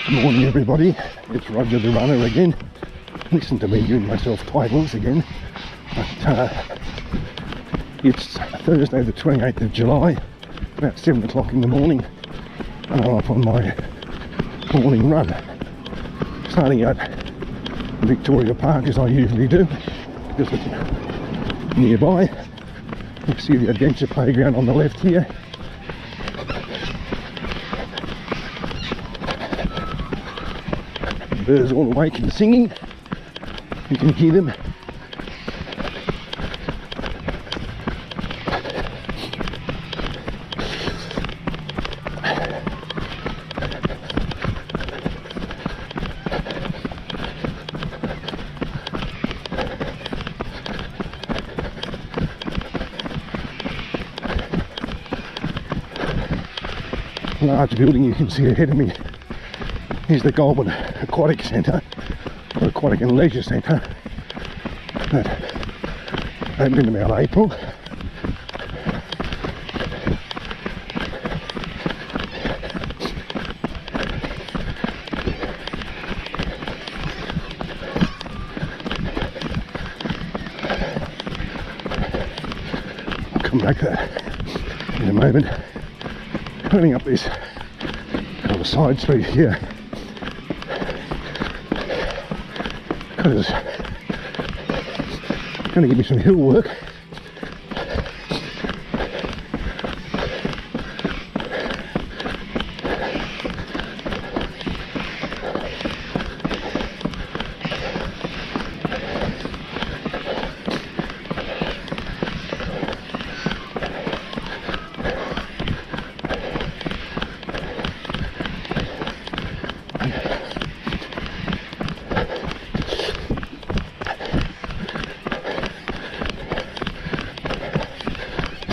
Good morning everybody, it's Roger the Runner again. Listen to me doing myself titles again. But it's Thursday the 28th of July, about 7 o'clock in the morning, and I'm off on my morning run. Starting out in Victoria Park as I usually do, because it's nearby. You see the adventure playground on the left here. Birds all awake and singing. You can hear them. Large building you can see ahead of me is the Goulburn Aquatic Centre, or Aquatic and Leisure Centre, that opened in about April. I'll come back to that in a moment. Turning up this kind of side street here, because it's going to give me some hill work.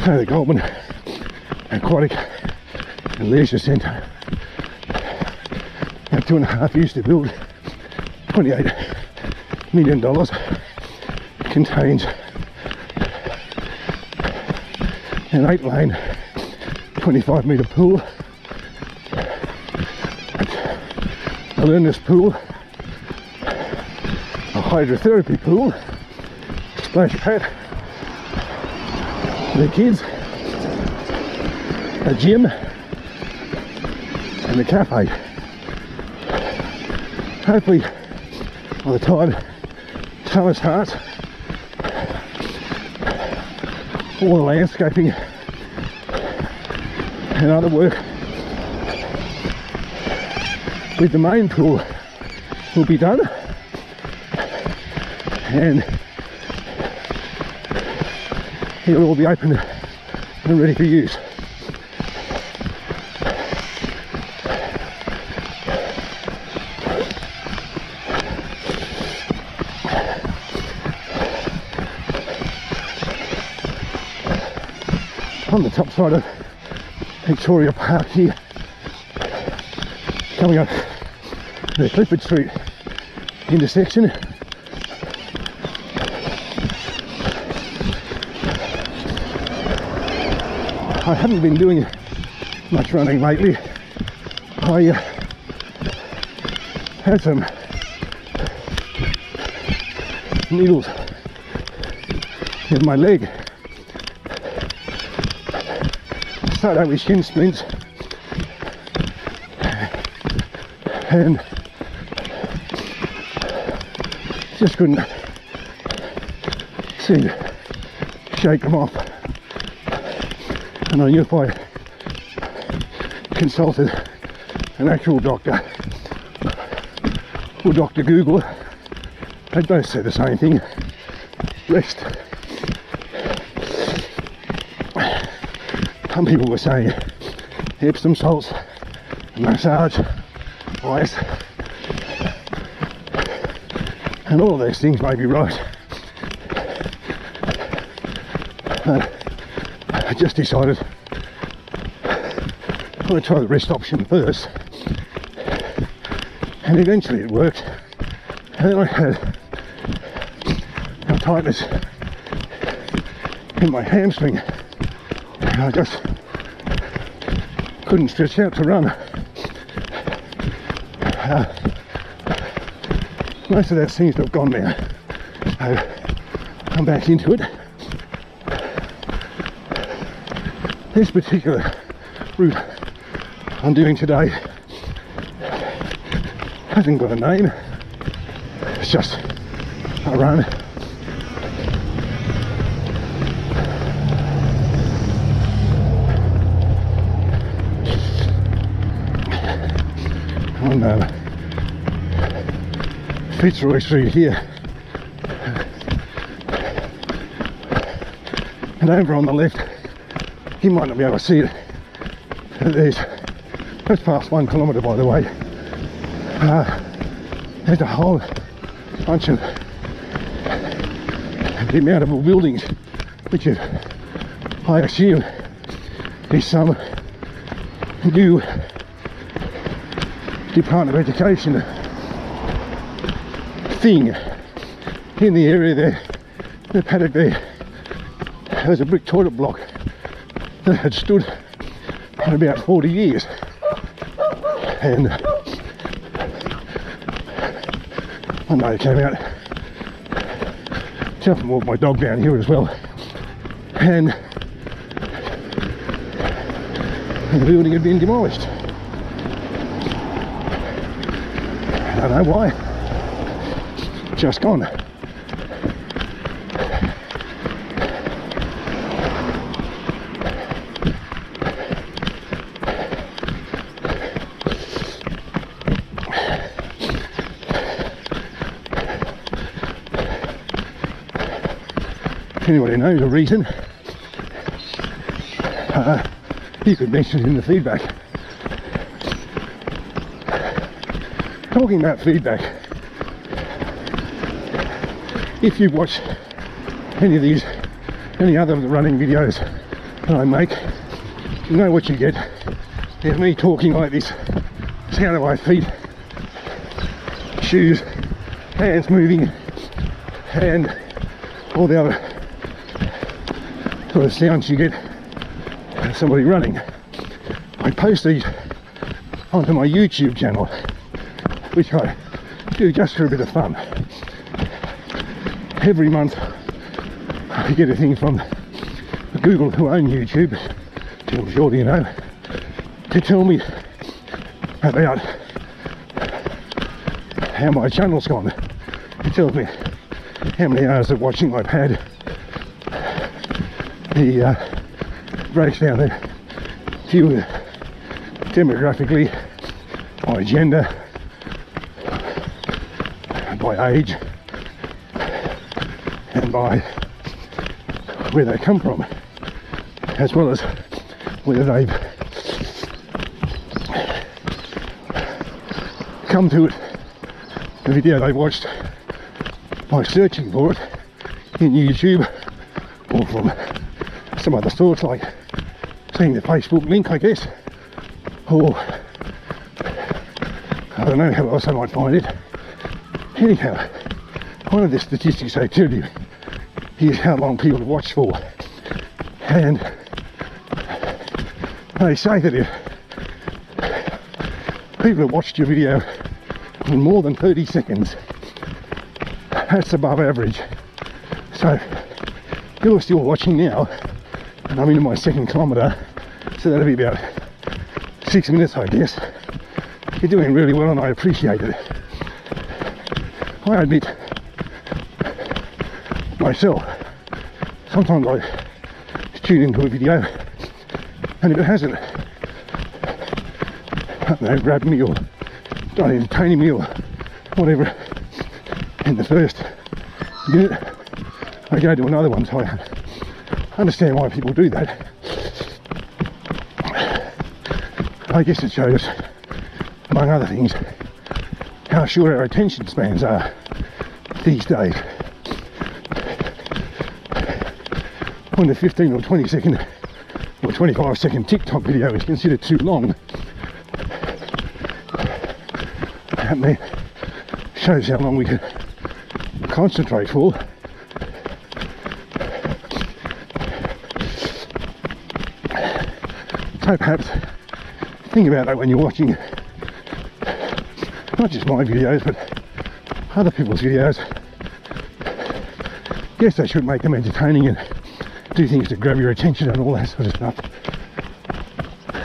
So the Goulburn Aquatic and Leisure Centre, about 2.5 years to build, $28 million, contains an 8-lane 25-metre pool, a learner's pool, a hydrotherapy pool, splash pad for the kids, a gym, and a cafe. Hopefully by the time summer starts, all the landscaping and other work with the main pool will be done, and it'll all be open and ready for use. On the top side of Victoria Park here, coming up the Clifford Street intersection. I haven't been doing much running lately. I had some needles in my leg. Started out with shin splints, and just couldn't seem to shake them off. And I knew if I consulted an actual doctor or Dr. Google, they'd both say the same thing: rest. Some people were saying Epsom salts, massage, ice, and all of those things may be right. But I just decided I'm going to try the rest option first, and eventually it worked. And then I had a tightness in my hamstring, and I just couldn't stretch out to run. Most of that seems to have gone now. So I'm back into it. This particular route I'm doing today hasn't got a name. It's just a run. On Fitzroy Street here, and over on the left, you might not be able to see it, but there's just past 1 kilometre by the way, there's a whole bunch of demountable buildings, which is, I assume, is some new Department of Education thing in the area there. The paddock there, there was a brick toilet block that had stood for about 40 years, and one day I came out to often walk my dog down here as well, and the building had been demolished. I don't know why. Just gone. If anybody knows a reason, you could mention it in the feedback. Talking about feedback, if you've watched any of these, any other running videos that I make, you know what you get. There's me talking like this, sound of my feet, shoes, hands moving, and all the other sort of sounds you get of somebody running. I post these onto my YouTube channel, which I do just for a bit of fun. Every month I get a thing from Google, who own YouTube, I'm sure you know, to tell me about how my channel's gone. It tells me how many hours of watching I've had. The breaks down there view demographically, by gender, by age, and by where they come from, as well as whether they've come to it, the video they watched by searching for it in YouTube, or from some other source, like seeing the Facebook link, I guess, or I don't know how else I might find it. Anyhow, one of the statistics they tell you is how long people watch for, and they say that if people have watched your video in more than 30 seconds, that's above average. So you're still watching now, and I'm into my second kilometre, so that'll be about 6 minutes, I guess. You're doing really well, and I appreciate it. I admit myself, sometimes I tune into a video, and if it hasn't, I don't know, grabbed me or done entertaining me or whatever in the first minute, I go to another one. So I understand why people do that. I guess it shows, among other things, how short our attention spans are these days. When a 15 or 20 second or 25 second TikTok video is considered too long, that man shows how long we can concentrate for. So perhaps think about that when you're watching not just my videos, but other people's videos. Yes, they should make them entertaining and do things to grab your attention and all that sort of stuff.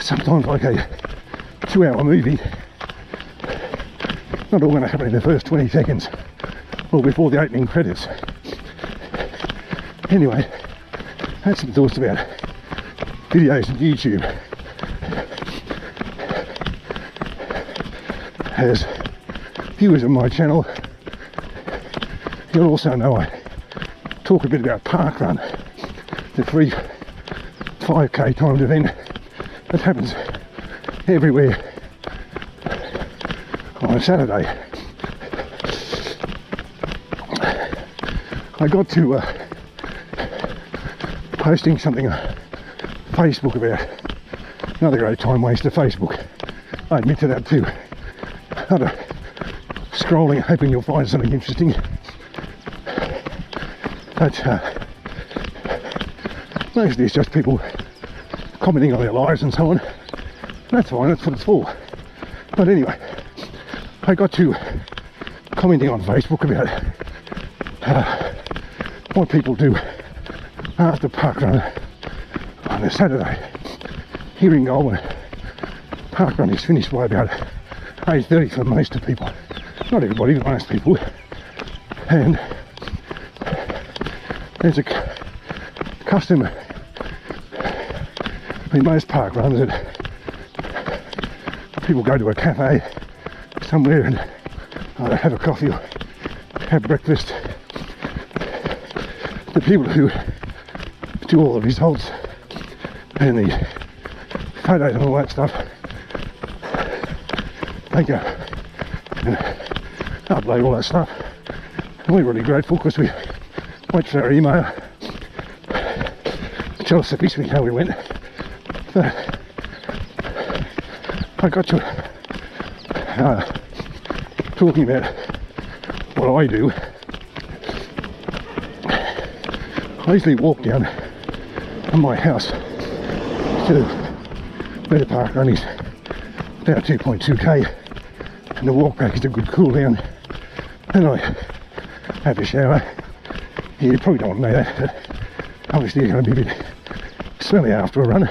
Sometimes like a 2-hour movie, not all going to happen in the first 20 seconds or before the opening credits. Anyway, that's some thoughts about videos on YouTube. As viewers of my channel, you'll also know I talk a bit about Parkrun, the free 5k timed event that happens everywhere on a Saturday. I got to posting something on Facebook about another great time waster, Facebook. I admit to that too. Other scrolling, hoping you'll find something interesting. But mostly it's just people commenting on their lives and so on. That's fine, that's what it's for. But anyway, I got to commenting on Facebook about what people do after Parkrun on a Saturday. Here in Goulburn, Parkrun is finished by about 8:30 for most of people. Not everybody, but most people. And there's a custom in most Parkruns that people go to a cafe somewhere and either have a coffee or have breakfast. The people who do all the results and the photos and all that stuff, they go and upload all that stuff. And we're really grateful because we wait for our email, tell us officially how we went. So I got to talking about what I do. I usually walk down from my house to where the Parkrun is, about 2.2k, and the walk back is a good cool down. And I have a shower. You probably don't want to know that, but obviously you're going to be a bit smelly after a run.